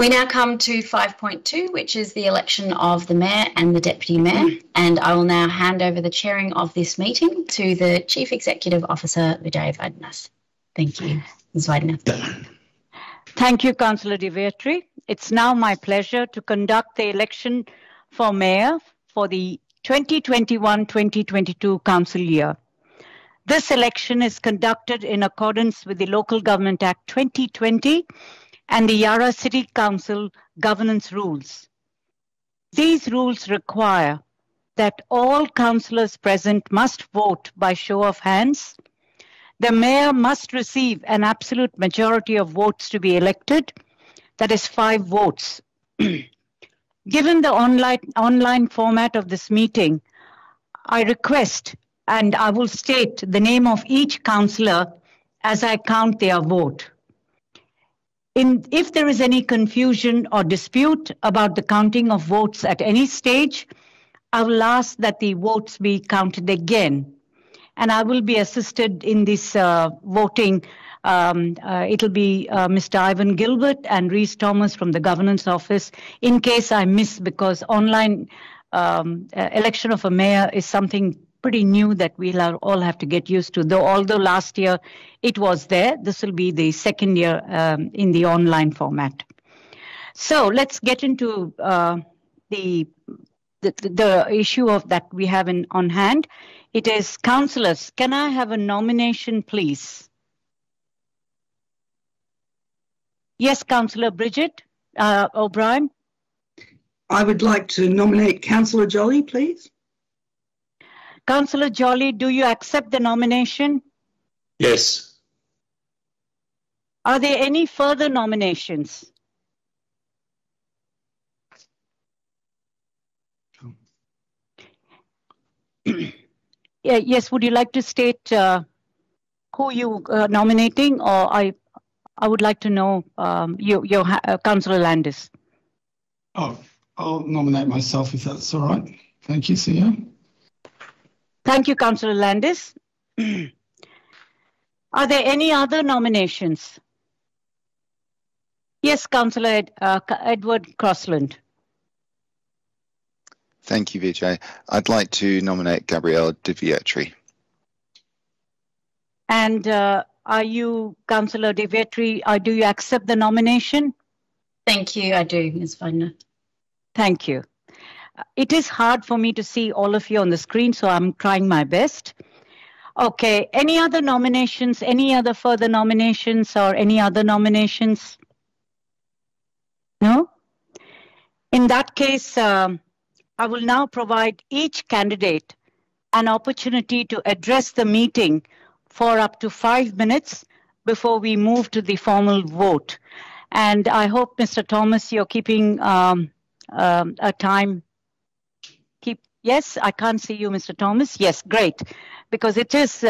We now come to 5.2, which is the election of the Mayor and the Deputy Mayor, and I will now hand over the chairing of this meeting to the Chief Executive Officer, Vijay Vaidnath. Thank you, Ms. Vaidnath. Thank you, Councillor Divertry. It's now my pleasure to conduct the election for Mayor for the 2021-2022 Council year. This election is conducted in accordance with the Local Government Act 2020 and the Yarra City Council governance rules. These rules require that all councillors present must vote by show of hands. The mayor must receive an absolute majority of votes to be elected, that is 5 votes. Given the online format of this meeting, I request and I will state the name of each councillor as I count their vote. If there is any confusion or dispute about the counting of votes at any stage, I will ask that the votes be counted again. And I will be assisted in this voting. It'll be Mr. Ivan Gilbert and Reese Thomas from the Governance Office, in case I miss, because online election of a mayor is something pretty new that we'll all have to get used to. Although last year it was there, this will be the second year in the online format. So let's get into the issue of that we have on hand. It is councillors. Can I have a nomination, please? Yes, Councillor Bridget O'Brien. I would like to nominate Councillor Jolly, please. Councillor Jolly, do you accept the nomination? Yes. Are there any further nominations? Yes, would you like to state who you are nominating, or I would like to know your Councillor Landis. Oh, I'll nominate myself if that's all right. Thank you, CEO. Thank you, Councillor Landis. Are there any other nominations? Yes, Councillor Edward Crossland. Thank you, Vijay. I'd like to nominate Cr De Vietri. And are you, Councillor Divertry, do you accept the nomination? Thank you, I do, Ms. Vaidnath. Thank you. It is hard for me to see all of you on the screen, so I'm trying my best. Okay, any other nominations, any other further nominations or any other nominations? No? In that case, I will now provide each candidate an opportunity to address the meeting for up to 5 minutes before we move to the formal vote. And I hope, Mr. Thomas, you're keeping a time. Yes, I can't see you, Mr. Thomas. Yes, great. Because it is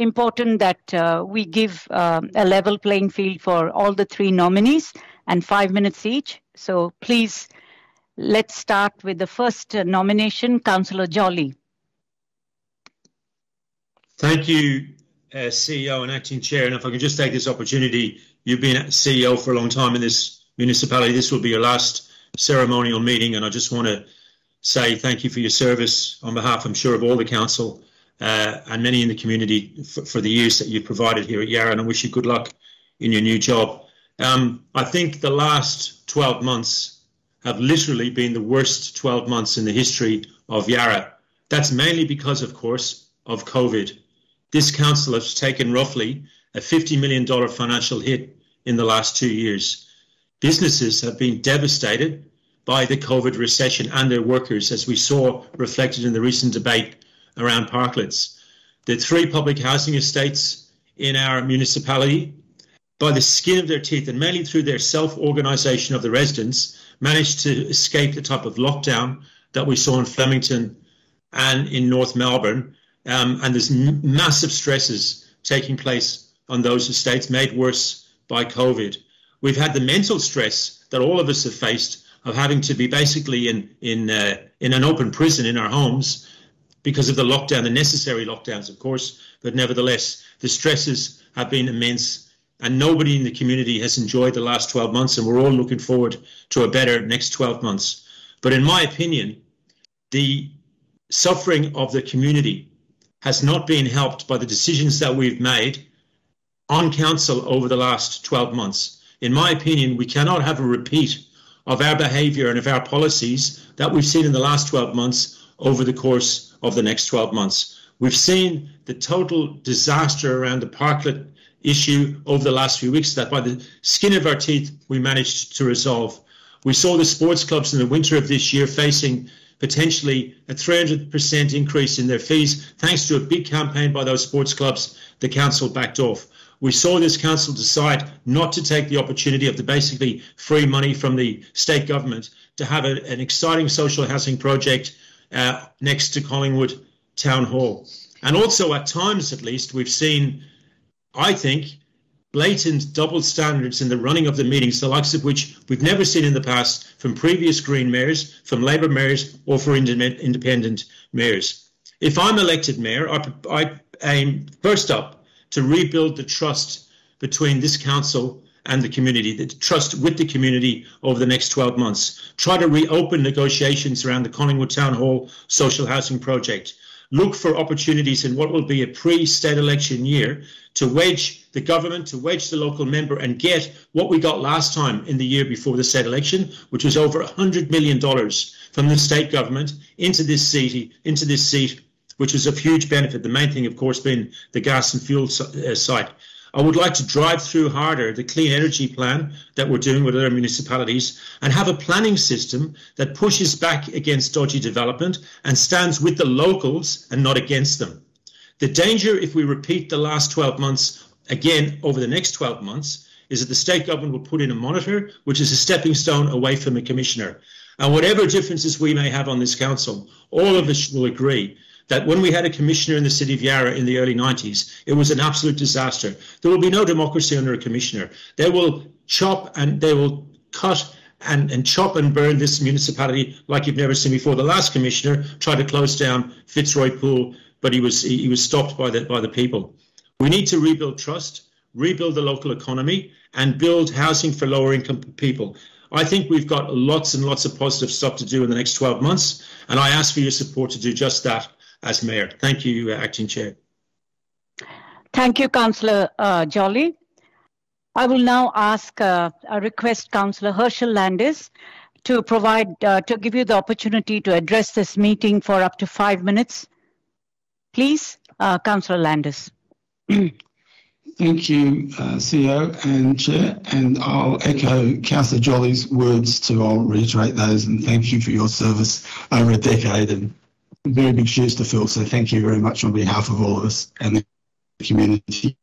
important that we give a level playing field for all the 3 nominees and 5 minutes each. So please, let's start with the first nomination, Councillor Jolly. Thank you, CEO and Acting Chair. And if I can just take this opportunity, you've been CEO for a long time in this municipality. This will be your last ceremonial meeting, and I just want to say thank you for your service on behalf, I'm sure, of all the council and many in the community for the years that you've provided here at Yarra, and I wish you good luck in your new job. I think the last 12 months have literally been the worst 12 months in the history of Yarra. That's mainly because, of course, of COVID. This council has taken roughly a $50 million financial hit in the last 2 years. Businesses have been devastated by the COVID recession and their workers, as we saw reflected in the recent debate around parklets. The 3 public housing estates in our municipality, by the skin of their teeth and mainly through their self-organisation of the residents, managed to escape the type of lockdown that we saw in Flemington and in North Melbourne. And there's massive stresses taking place on those estates, made worse by COVID. We've had the mental stress that all of us have faced of having to be basically in an open prison in our homes because of the lockdown, the necessary lockdowns, of course, but nevertheless, the stresses have been immense. and nobody in the community has enjoyed the last 12 months, and we're all looking forward to a better next 12 months. But in my opinion, the suffering of the community has not been helped by the decisions that we've made on council over the last 12 months. In my opinion, we cannot have a repeat of our behaviour and of our policies that we've seen in the last 12 months over the course of the next 12 months. We've seen the total disaster around the parklet issue over the last few weeks that by the skin of our teeth we managed to resolve. We saw the sports clubs in the winter of this year facing potentially a 300% increase in their fees thanks to a big campaign by those sports clubs the council backed off. We saw this council decide not to take the opportunity of the basically free money from the state government to have an exciting social housing project next to Collingwood Town Hall. And also at times at least we've seen, I think, blatant double standards in the running of the meetings, the likes of which we've never seen in the past from previous Green mayors, from Labor mayors or for independent mayors. If I'm elected mayor, I aim first up to rebuild the trust between this council and the community, the trust with the community over the next 12 months. Try to reopen negotiations around the Collingwood Town Hall social housing project. Look for opportunities in what will be a pre-state election year to wedge the government, to wedge the local member and get what we got last time in the year before the state election, which was over $100 million from the state government into this seat, which was of huge benefit. The main thing, of course, being the gas and fuel site. I would like to drive through harder the clean energy plan that we're doing with other municipalities and have a planning system that pushes back against dodgy development and stands with the locals and not against them. The danger, if we repeat the last 12 months again over the next 12 months, is that the state government will put in a monitor, which is a stepping stone away from a commissioner. And whatever differences we may have on this council, all of us will agree that when we had a commissioner in the city of Yarra in the early 90s, it was an absolute disaster. There will be no democracy under a commissioner. They will chop and they will cut and chop and burn this municipality like you've never seen before. The last commissioner tried to close down Fitzroy Pool, but he was stopped by the people. We need to rebuild trust, rebuild the local economy, and build housing for lower income people. I think we've got lots and lots of positive stuff to do in the next 12 months, and I ask for your support to do just that as Mayor. Thank you, Acting Chair. Thank you, Councillor Jolly. I will now ask, request Councillor Herschel Landis to give you the opportunity to address this meeting for up to 5 minutes. Please, Councillor Landis. Thank you, CEO and Chair, and I'll echo Councillor Jolly's words I'll reiterate those and thank you for your service over a decade and very big shoes to fill, so thank you very much on behalf of all of us and the community.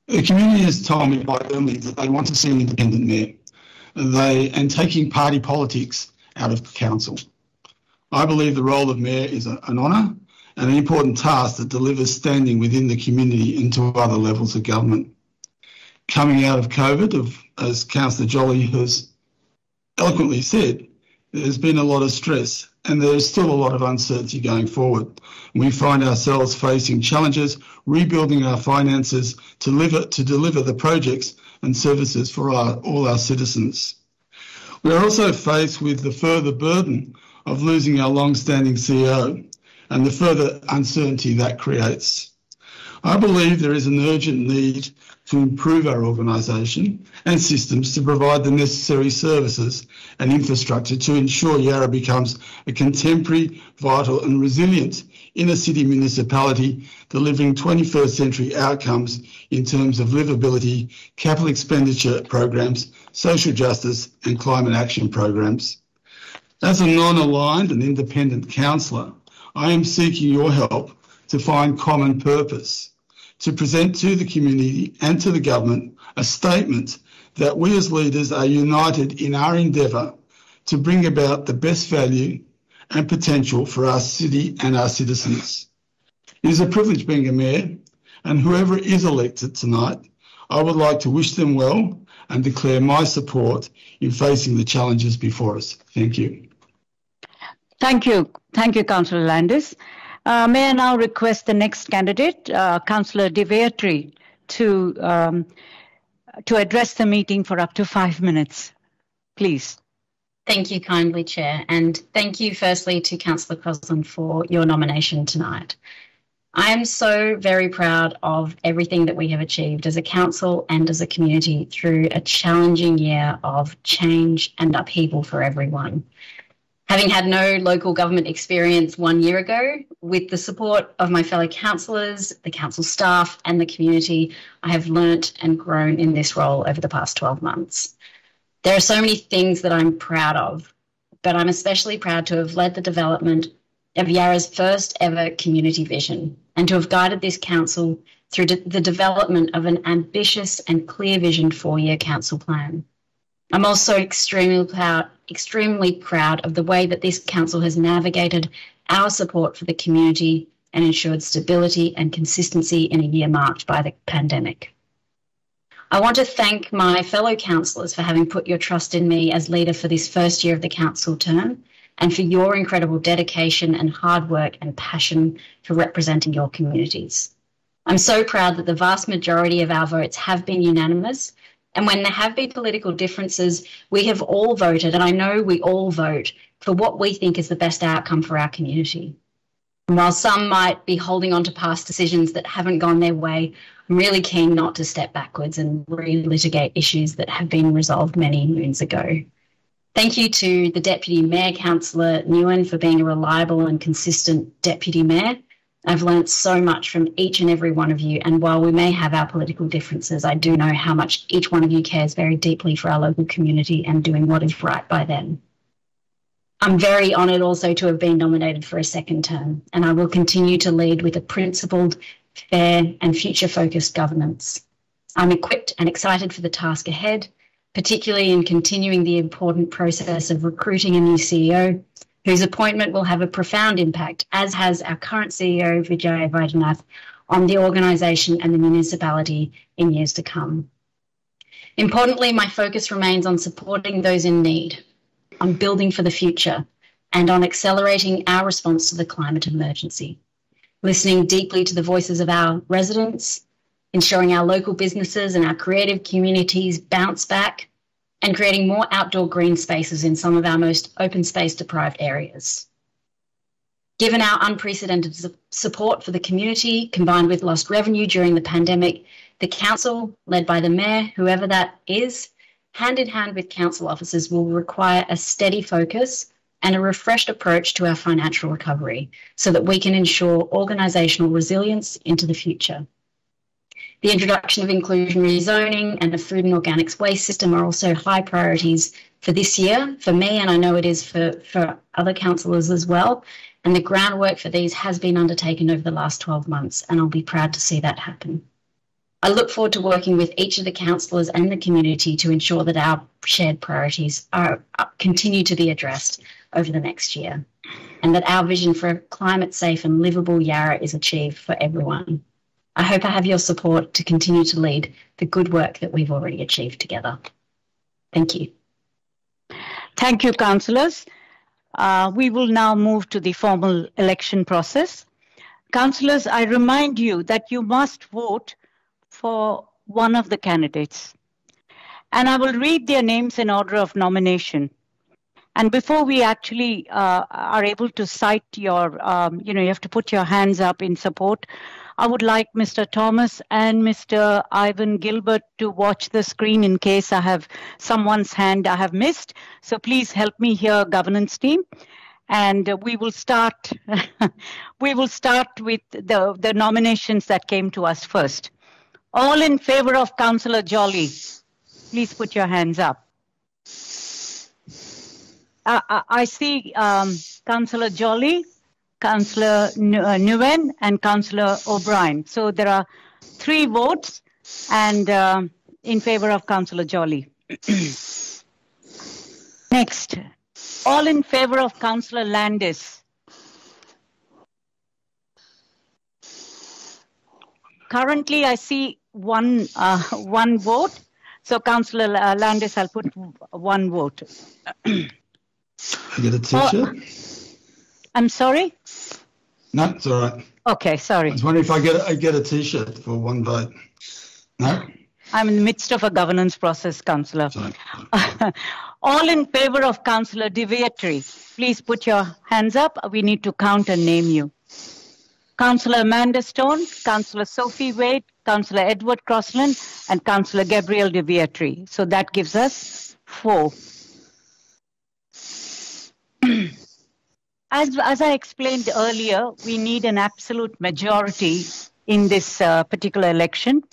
The community has told me quite early that they want to see an independent mayor and taking party politics out of council. I believe the role of mayor is an honour and an important task that delivers standing within the community and to other levels of government. Coming out of COVID, as Councillor Jolly has eloquently said, there's been a lot of stress and there's still a lot of uncertainty going forward. We find ourselves facing challenges, rebuilding our finances to deliver the projects and services for all our citizens. We are also faced with the further burden of losing our long-standing CEO and the further uncertainty that creates. I believe there is an urgent need to improve our organisation and systems to provide the necessary services and infrastructure to ensure Yarra becomes a contemporary, vital and resilient inner-city municipality delivering 21st century outcomes in terms of livability, capital expenditure programs, social justice and climate action programs. As a non-aligned and independent councillor, I am seeking your help to find common purpose, to present to the community and to the government a statement that we as leaders are united in our endeavour to bring about the best value and potential for our city and our citizens. It is a privilege being a mayor, and whoever is elected tonight, I would like to wish them well and declare my support in facing the challenges before us. Thank you. Thank you. Thank you, Councillor Landis. May I now request the next candidate, Councillor Divertry, to address the meeting for up to 5 minutes. Please. Thank you kindly, Chair, and thank you firstly to Councillor Crosland for your nomination tonight. I am so very proud of everything that we have achieved as a council and as a community through a challenging year of change and upheaval for everyone. Having had no local government experience 1 year ago, with the support of my fellow councillors, the council staff and the community, I have learnt and grown in this role over the past 12 months. There are so many things that I'm proud of, but I'm especially proud to have led the development of Yarra's first ever community vision and to have guided this council through the development of an ambitious and clear vision 4-year council plan. I'm also extremely proud of the way that this council has navigated our support for the community and ensured stability and consistency in a year marked by the pandemic. I want to thank my fellow councillors for having put your trust in me as leader for this first year of the council term and for your incredible dedication and hard work and passion for representing your communities. I'm so proud that the vast majority of our votes have been unanimous, and when there have been political differences, we have all voted, and I know we all vote, for what we think is the best outcome for our community. And while some might be holding on to past decisions that haven't gone their way, I'm really keen not to step backwards and relitigate issues that have been resolved many moons ago. Thank you to the Deputy Mayor, Councillor Nguyen, for being a reliable and consistent Deputy Mayor. I've learnt so much from each and every one of you, and while we may have our political differences, I do know how much each one of you cares very deeply for our local community and doing what is right by them. I'm very honoured also to have been nominated for a second term, and I will continue to lead with a principled, fair and future-focused governance. I'm equipped and excited for the task ahead, particularly in continuing the important process of recruiting a new CEO, whose appointment will have a profound impact, as has our current CEO, Vijay Vaidhanath, on the organisation and the municipality in years to come. Importantly, my focus remains on supporting those in need, on building for the future, and on accelerating our response to the climate emergency, listening deeply to the voices of our residents, ensuring our local businesses and our creative communities bounce back, and creating more outdoor green spaces in some of our most open space deprived areas. Given our unprecedented support for the community, combined with lost revenue during the pandemic, the council, led by the mayor, whoever that is, hand in hand with council officers, will require a steady focus and a refreshed approach to our financial recovery so that we can ensure organisational resilience into the future. The introduction of inclusionary zoning and a food and organics waste system are also high priorities for this year, for me, and I know it is for other councillors as well. And the groundwork for these has been undertaken over the last 12 months, and I'll be proud to see that happen. I look forward to working with each of the councillors and the community to ensure that our shared priorities continue to be addressed over the next year, and that our vision for a climate-safe and livable Yarra is achieved for everyone. I hope I have your support to continue to lead the good work that we've already achieved together. Thank you. Thank you, councillors. We will now move to the formal election process. Councillors, I remind you that you must vote for one of the candidates. And I will read their names in order of nomination. And before we actually are able to cite your, you have to put your hands up in support, I would like Mr. Thomas and Mr. Ivan Gilbert to watch the screen in case I have someone's hand I have missed. So please help me here, governance team. And we will start with the nominations that came to us first. All in favour of Councillor Jolly, please put your hands up. I see Councillor Jolly, Councillor Nguyen and Councillor O'Brien. So there are 3 votes and in favour of Councillor Jolly. Next, all in favour of Councillor Landis. Currently, I see one vote. So Councillor Landis, I'll put 1 vote. I get a T-shirt? I'm sorry? No, it's all right. Okay, sorry. I was wondering if I get a T-shirt for 1 vote. No? I'm in the midst of a governance process, Councillor. Sorry. All in favour of Councillor Divertry, please put your hands up. We need to count and name you. Councillor Amanda Stone, Councillor Sophie Wade, Councillor Edward Crossland, and Councillor Gabrielle De Vietri. So that gives us 4. As I explained earlier, we need an absolute majority in this particular election.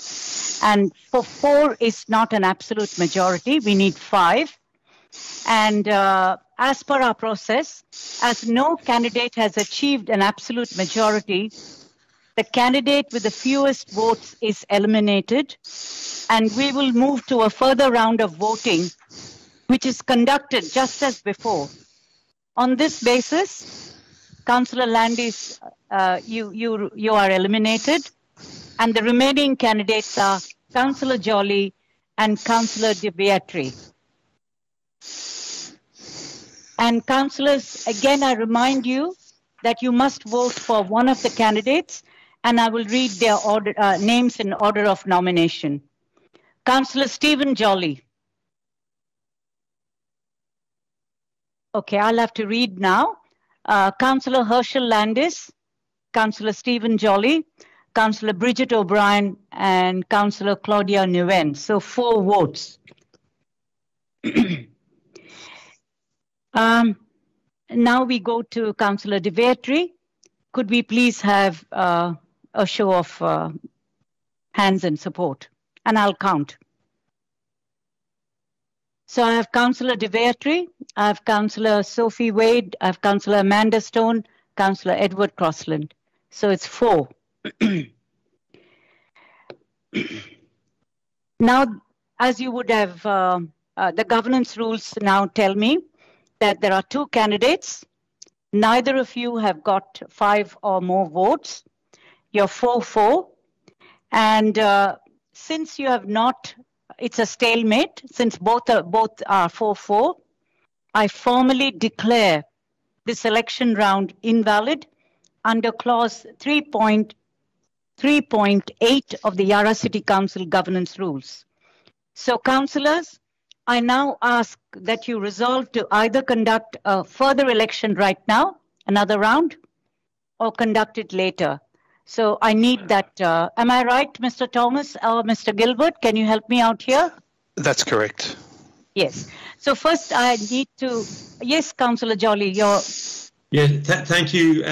And for 4 is not an absolute majority. We need 5. And as per our process, as no candidate has achieved an absolute majority, the candidate with the fewest votes is eliminated. And we will move to a further round of voting, which is conducted just as before. On this basis, Councillor Landis, you are eliminated, and the remaining candidates are Councillor Jolly and Councillor Divertry. And councillors, again, I remind you that you must vote for one of the candidates, and I will read their names in order of nomination. Councillor Stephen Jolly. Okay, I'll have to read now. Councillor Herschel Landis, Councillor Stephen Jolly, Councillor Bridget O'Brien, and Councillor Claudia Nguyen. So 4 votes. Now we go to Councillor Divertry. Could we please have a show of hands and support? And I'll count. So I have Councillor Divertry, I have Councillor Sophie Wade, I have Councillor Amanda Stone, Councillor Edward Crossland. So it's 4. Now, as you would have, the governance rules now tell me that there are 2 candidates. Neither of you have got 5 or more votes. You're 4-4. And since you have not, it's a stalemate, since both are 4-4, I formally declare this election round invalid under clause 3.8 of the Yarra City Council governance rules. So councillors, I now ask that you resolve to either conduct a further election right now, another round, or conduct it later. So I need that. Am I right, Mr. Thomas or Mr. Gilbert? Can you help me out here? That's correct. Yes. So first I need to, yes, Councillor Jolly, you're... Yeah, thank you,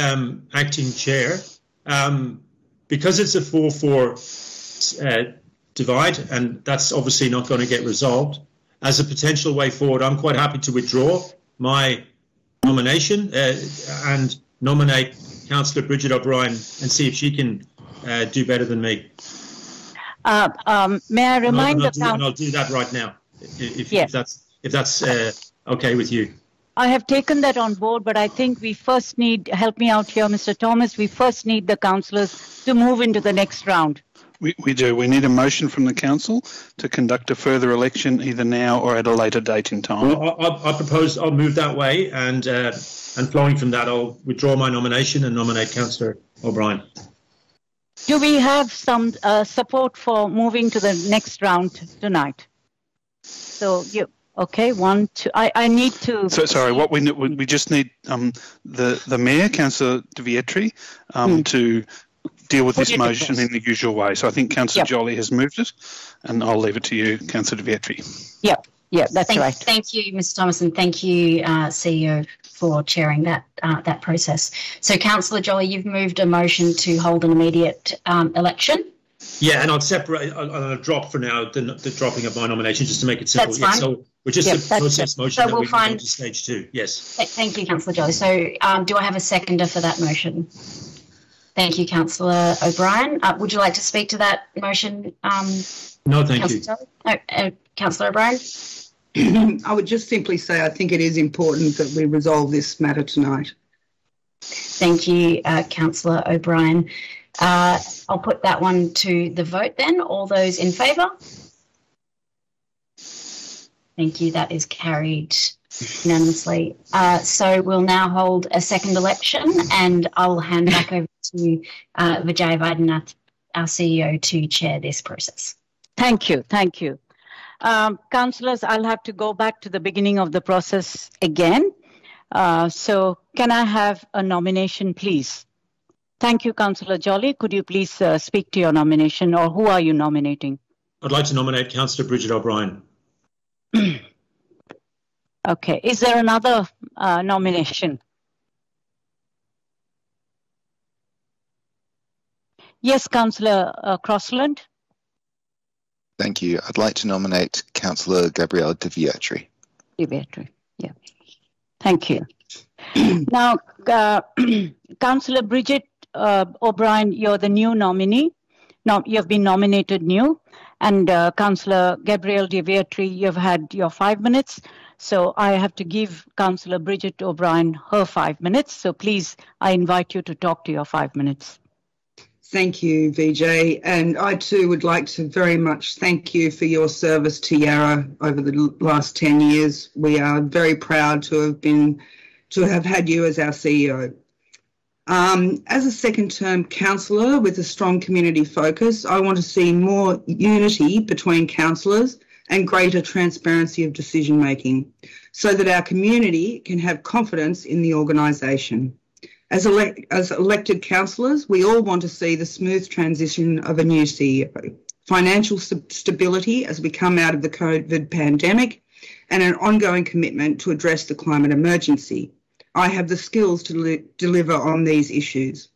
Acting Chair. Because it's a 4-4 divide, and that's obviously not going to get resolved, as a potential way forward, I'm quite happy to withdraw my nomination and nominate Councillor Bridget O'Brien and see if she can do better than me. May I remind the Council? And I'll do that right now, if that's okay with you. I have taken that on board, but I think we first need, help me out here, Mr. Thomas, we first need the councillors to move into the next round. We do. We need a motion from the council to conduct a further election either now or at a later date in time. Well, I propose I'll move that way, and flowing from that, I'll withdraw my nomination and nominate Councillor O'Brien. Do we have some support for moving to the next round tonight? So you... Okay, 1, 2. I need to. So sorry. What we just need the mayor, Councillor Divertry, to deal with this motion in the usual way. So I think Councillor Jolly has moved it, and I'll leave it to you, Councillor Divertry. Yeah, that's right. Thank you, Mr. Thomas, and thank you, CEO, for chairing that process. So, Councillor Jolly, you've moved a motion to hold an immediate election. Yeah, and I'll drop for now the dropping of my nomination just to make it simple. That's fine. So we're just a process motion so that we'll we move on to stage 2. Yes. Thank you, Councillor Jolly. So do I have a seconder for that motion? Thank you, Councillor O'Brien. Would you like to speak to that motion? No, thank you. Councillor O'Brien? I would just simply say I think it is important that we resolve this matter tonight. Thank you, Councillor O'Brien. I'll put that one to the vote then. All those in favour? Thank you. That is carried unanimously. So we'll now hold a second election, and I'll hand back over to Vijay Vaidyanath, our CEO, to chair this process. Thank you. Thank you. Councillors, I'll have to go back to the beginning of the process again. So can I have a nomination, please? Thank you, Councillor Jolly. Could you please speak to your nomination, or who are you nominating? I'd like to nominate Councillor Bridget O'Brien. Okay. Is there another nomination? Yes, Councillor Crossland. Thank you. I'd like to nominate Councillor Gabrielle De Vietri. De Vietri, yeah. Thank you. Now, Councillor Bridget O'Brien, you're the new nominee. No, you've been nominated new. And Councillor Gabrielle De Vietri, you've had your 5 minutes. So I have to give Councillor Bridget O'Brien her 5 minutes. So please, I invite you to talk to your 5 minutes. Thank you, VJ. And I too would like to very much thank you for your service to Yarra over the last 10 years. We are very proud to have had you as our CEO. As a second-term councillor with a strong community focus, I want to see more unity between councillors and greater transparency of decision-making so that our community can have confidence in the organisation. As elected councillors, we all want to see the smooth transition of a new CEO, financial stability as we come out of the COVID pandemic, and an ongoing commitment to address the climate emergency. I have the skills to deliver on these issues.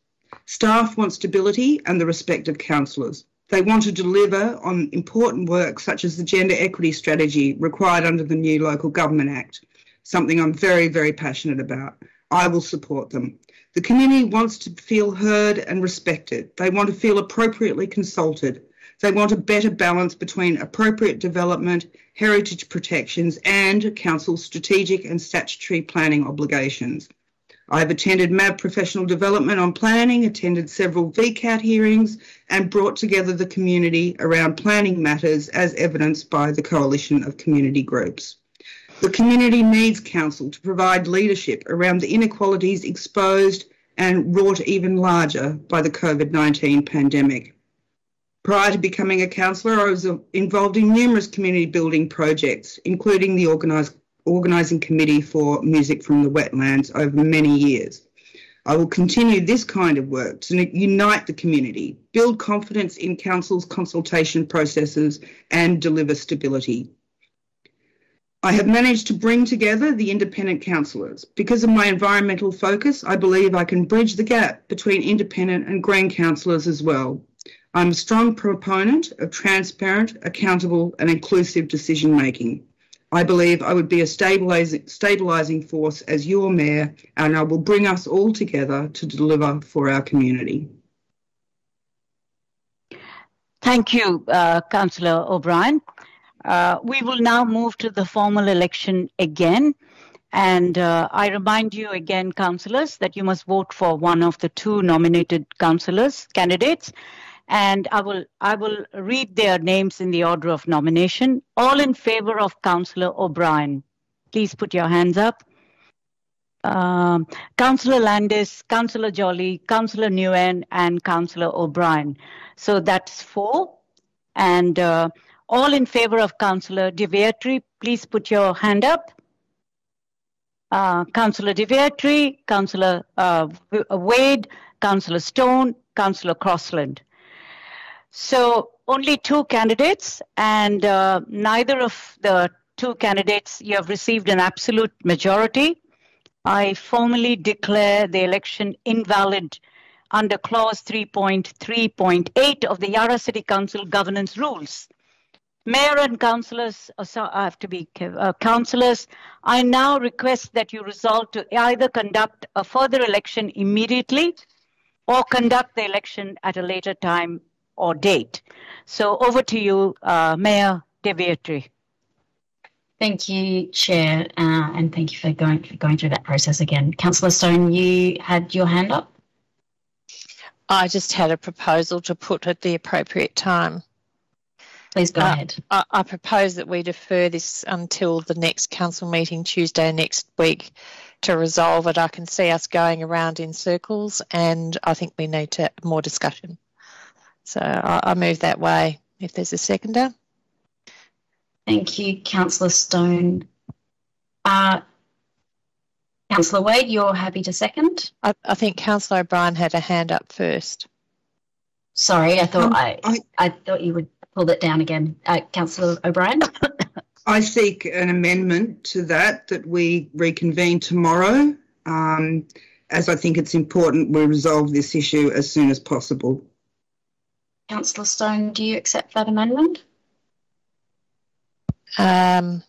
Staff want stability and the respect of councillors. They want to deliver on important work such as the gender equity strategy required under the new Local Government Act, something I'm very, very passionate about. I will support them. The community wants to feel heard and respected. They want to feel appropriately consulted. They want a better balance between appropriate development, heritage protections and council's strategic and statutory planning obligations. I have attended MAB professional development on planning, attended several VCAT hearings and brought together the community around planning matters as evidenced by the Coalition of Community Groups. The community needs council to provide leadership around the inequalities exposed and wrought even larger by the COVID-19 pandemic. Prior to becoming a councillor, I was involved in numerous community building projects, including the organising committee for Music from the Wetlands over many years. I will continue this kind of work to unite the community, build confidence in council's consultation processes and deliver stability. I have managed to bring together the independent councillors. Because of my environmental focus, I believe I can bridge the gap between independent and green councillors as well. I'm a strong proponent of transparent, accountable and inclusive decision making. I believe I would be a stabilising force as your mayor, and I will bring us all together to deliver for our community. Thank you, Councillor O'Brien. We will now move to the formal election again. And I remind you again, councillors, that you must vote for one of the two nominated candidates. And I will read their names in the order of nomination. All in favour of Councillor O'Brien, please put your hands up. Councillor Landis, Councillor Jolly, Councillor Nguyen, and Councillor O'Brien. So that's 4. And all in favour of Councillor Divertry, please put your hand up. Councillor Divertry, Councillor Wade, Councillor Stone, Councillor Crossland. So only 2 candidates, and neither of the 2 candidates you have received an absolute majority. I formally declare the election invalid under clause 3.3.8 of the Yarra City Council governance rules. Mayor and councillors, councillors, I now request that you resolve to either conduct a further election immediately or conduct the election at a later time or date. So over to you, Mayor De Vietri. Thank you, Chair, and thank you for going through that process again. Councillor Stone, you had your hand up? I just had a proposal to put at the appropriate time. Please go ahead. I propose that we defer this until the next council meeting Tuesday next week to resolve it. I can see us going around in circles and I think we need to have more discussion. So I move that way. if there's a seconder. Thank you, Councillor Stone. Councillor Wade, you're happy to second? I think Councillor O'Brien had a hand up first. Sorry, I thought I thought you would pull that down again. Councillor O'Brien? I seek an amendment to that we reconvene tomorrow, as I think it's important we resolve this issue as soon as possible. Councillor Stone, do you accept that amendment? Well,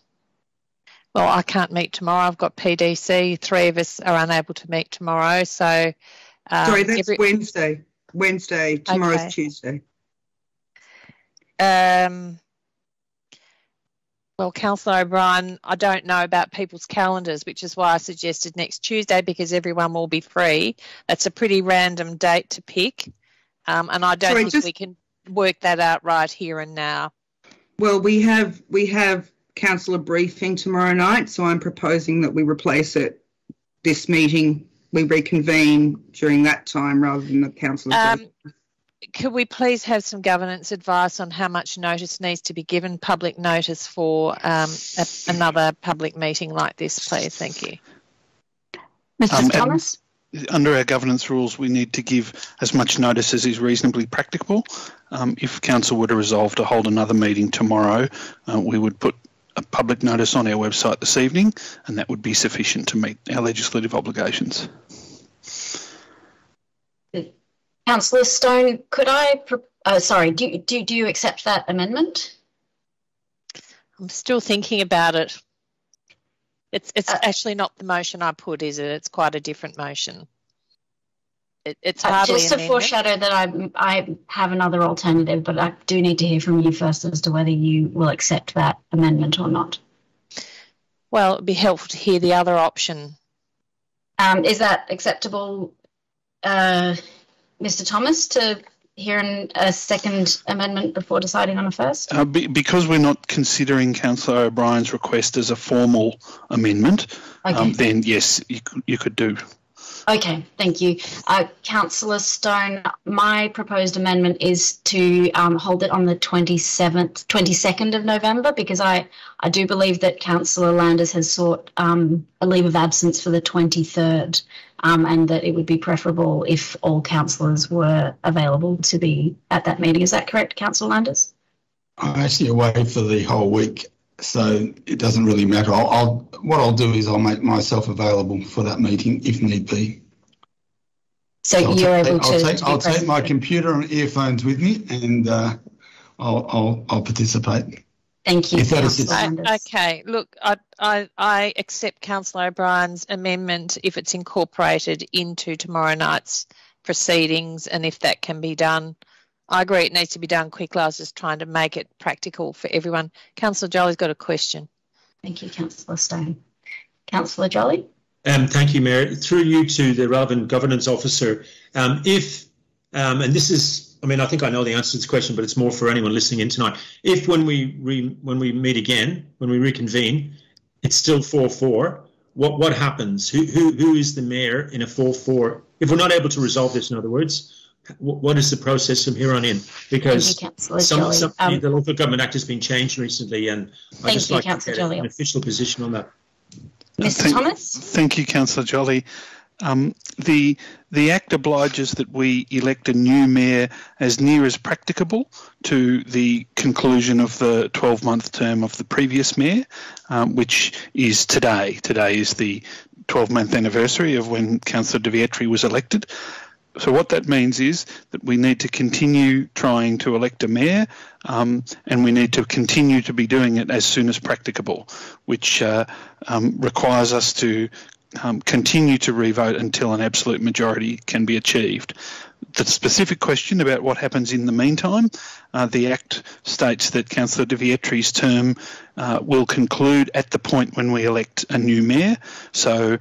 I can't meet tomorrow. I've got PDC. 3 of us are unable to meet tomorrow. So, sorry, that's Wednesday. Wednesday. Tomorrow's okay. Tuesday. Well, Councillor O'Brien, I don't know about people's calendars, which is why I suggested next Tuesday, because everyone will be free. That's a pretty random date to pick, and I don't think we can work that out right here and now. Well, we have councillor briefing tomorrow night, so I'm proposing that we replace it. This meeting, we reconvene during that time rather than the councillor briefing. Could we please have some governance advice on how much notice needs to be given, public notice for another public meeting like this, please? Thank you. Mr. Thomas? Under our governance rules, we need to give as much notice as is reasonably practicable. If council were to resolve to hold another meeting tomorrow, we would put a public notice on our website this evening, and that would be sufficient to meet our legislative obligations. Councillor Stone, could I? Sorry, do you accept that amendment? I'm still thinking about it. It's actually not the motion I put, is it? It's quite a different motion. It's hardly just to foreshadow that I have another alternative, but I do need to hear from you first as to whether you will accept that amendment or not. Well, it'd be helpful to hear the other option. Is that acceptable, Mr. Thomas, to hear a second amendment before deciding on a first? Because we're not considering Councillor O'Brien's request as a formal amendment, okay. Then yes, you could do. Okay, thank you. Councillor Stone, my proposed amendment is to hold it on the 22nd of November, because I do believe that Councillor Landers has sought a leave of absence for the 23rd, and that it would be preferable if all councillors were available to be at that meeting. Is that correct, Councillor Landers? I'm actually away for the whole week, so it doesn't really matter. What I'll do is I'll make myself available for that meeting if need be. So you're able to I'll take my computer and earphones with me, and I'll participate. Thank you. Okay. Look, I accept Councillor O'Brien's amendment if it's incorporated into tomorrow night's proceedings, and if that can be done. I agree it needs to be done quickly. I was just trying to make it practical for everyone. Councillor Jolly's got a question. Thank you, Councillor Stone. Councillor Jolly? Thank you, Mayor. Through you to the relevant governance officer, and this is, I mean, I think I know the answer to this question, but it's more for anyone listening in tonight. If when we meet again, when we reconvene, it's still 4-4, what happens? Who is the mayor in a 4-4? If we're not able to resolve this, in other words, what is the process from here on in? Because the Local Government Act has been changed recently, and I'd just like to get an official position on that. Mr. Thomas? Thank you, Councillor Jolly. The Act obliges that we elect a new mayor as near as practicable to the conclusion of the 12-month term of the previous mayor, which is today. Today is the 12-month anniversary of when Councillor Divertry was elected. So what that means is that we need to continue trying to elect a mayor, and we need to continue to be doing it as soon as practicable, which requires us to continue to revote until an absolute majority can be achieved. The specific question about what happens in the meantime, the Act states that Councillor Divertry's term will conclude at the point when we elect a new mayor. So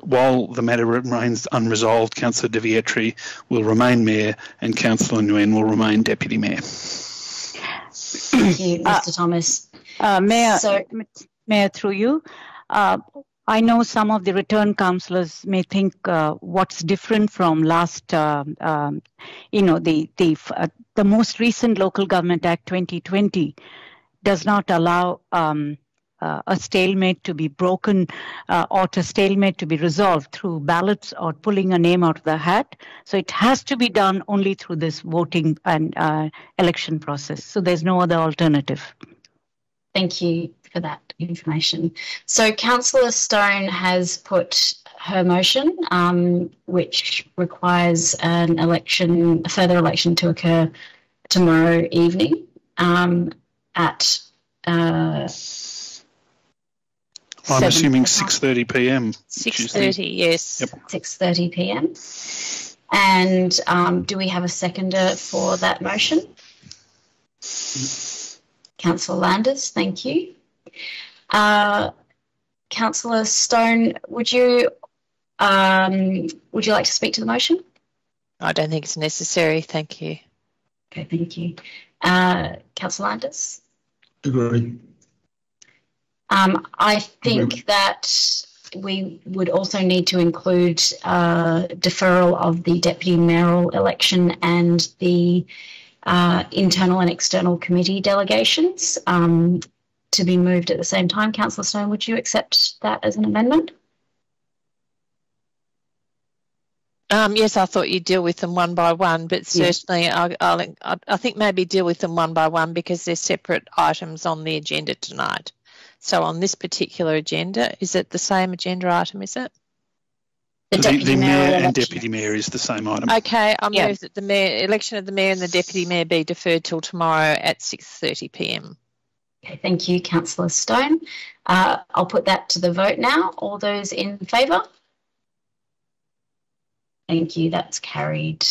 while the matter remains unresolved, Councillor Divertry will remain mayor and Councillor Nguyen will remain deputy mayor. Thank you, Mr. Thomas. Mayor, through you. I know some of the return councillors may think what's different from last, the most recent Local Government Act 2020 does not allow a stalemate to be broken or a stalemate to be resolved through ballots or pulling a name out of the hat. So it has to be done only through this voting and election process. So there's no other alternative. Thank you for that information. So Councillor Stone has put her motion, which requires a further election to occur tomorrow evening at I'm assuming 6:30 p.m. 6:30, yes. Yep. 6:30 p.m. And do we have a seconder for that motion? Councillor Landers, thank you. Councillor Stone, would you like to speak to the motion? I don't think it's necessary, thank you. Okay, thank you. Councillor Landers? Agree. I think that we would also need to include deferral of the deputy mayoral election and the internal and external committee delegations to be moved at the same time. Councillor Stone, would you accept that as an amendment? Yes, I thought you'd deal with them one by one, but certainly I think maybe deal with them one by one because they're separate items on the agenda tonight. So on this particular agenda, is it the same agenda item, is it? The mayor and deputy mayor is the same item. Okay, I move that the election of the mayor and the deputy mayor be deferred till tomorrow at 6:30 p.m. Okay, thank you, Councillor Stone. I'll put that to the vote now. All those in favour? Thank you, that's carried